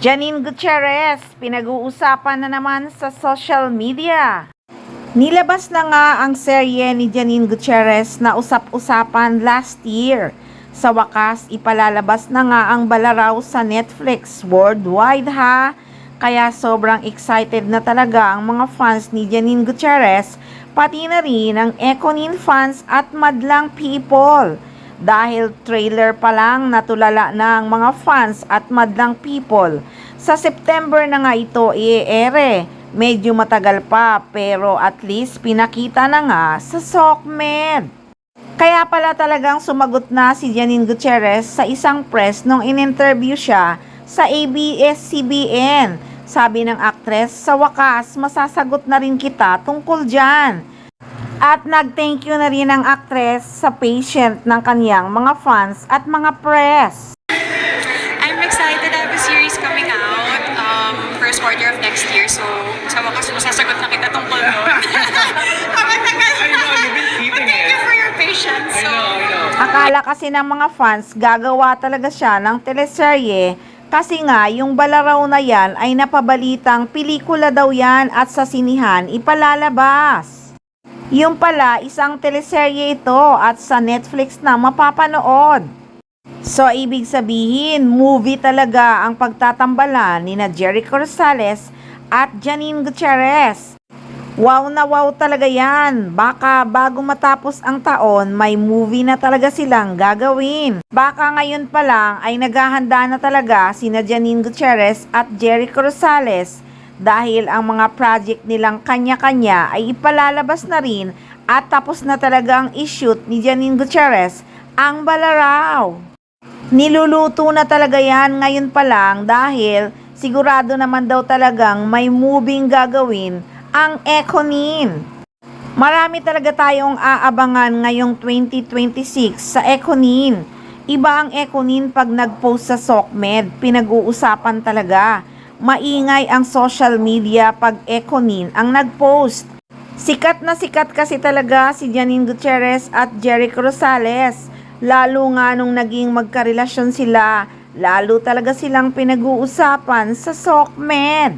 Janine Gutierrez, pinag-uusapan na naman sa social media. Nilabas na nga ang serye ni Janine Gutierrez na usap-usapan last year. Sa wakas, ipalalabas na nga ang Balaraw sa Netflix worldwide ha. Kaya sobrang excited na talaga ang mga fans ni Janine Gutierrez, pati na rin ang Econin fans at madlang people. Dahil trailer pa lang natulala na ang mga fans at madlang people. Sa September na nga ito i-ere. Medyo matagal pa pero at least pinakita na nga sa SOCMED. Kaya pala talagang sumagot na si Janine Gutierrez sa isang press nung in-interview siya sa ABS-CBN. Sabi ng aktres, sa wakas masasagot na rin kita tungkol dyan. At nag-thank you na rin ang aktres sa patient ng kaniyang mga fans at mga press. I'm excited. I have a series coming out first quarter of next year. So, sa wakas, masasagot na kita tungkol doon. Matagal. I know, you've been keeping Thank you it. for your patience. I know. Akala kasi ng mga fans gagawa talaga siya ng teleserye kasi nga yung Balaraw na yan ay napabalitang pelikula daw yan at sa sinihan ipalalabas. Yung pala, isang teleserye ito at sa Netflix na mapapanood. So, ibig sabihin, movie talaga ang pagtatambalan ni Jericho Rosales at Janine Gutierrez. Wow na wow talaga yan. Baka bago matapos ang taon, may movie na talaga silang gagawin. Baka ngayon pa lang ay naghahanda na talaga sina Janine Gutierrez at Jericho Rosales dahil ang mga project nilang kanya-kanya ay ipalalabas na rin at tapos na talagang i-shoot ni Janine Gutierrez ang Balaraw. Niluluto na talaga yan ngayon pa lang dahil sigurado naman daw talagang may moving gagawin ang Econin. Marami talaga tayong aabangan ngayong 2026 sa Econin. Iba ang Econin pag nag-post sa SOCMED, pinag-uusapan talaga. Maingay ang social media pag Econin ang nag-post. Sikat na sikat kasi talaga si Janine Gutierrez at Jericho Rosales. Lalo nga nung naging magkarelasyon sila, lalo talaga silang pinag-uusapan sa SOCMED.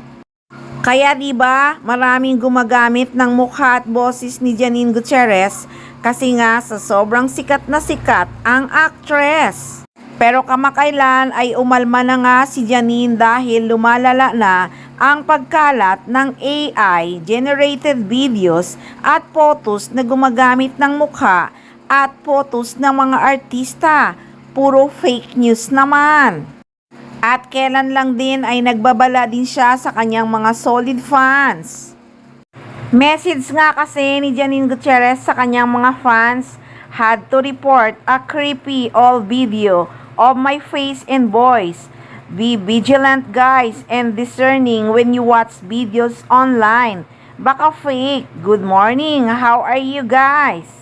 Kaya diba, maraming gumagamit ng mukha at boses ni Janine Gutierrez kasi nga sa sobrang sikat na sikat ang actress. Pero kamakailan ay umalma na nga si Janine dahil lumalala na ang pagkalat ng AI-generated videos at photos na gumagamit ng mukha at photos ng mga artista. Puro fake news naman. At kailan lang din ay nagbabala din siya sa kanyang mga solid fans. Message nga kasi ni Janine Gutierrez sa kanyang mga fans, had to report a creepy old video of my face and voice. Be vigilant guys and discerning when you watch videos online. Baka fake. Good morning. How are you guys?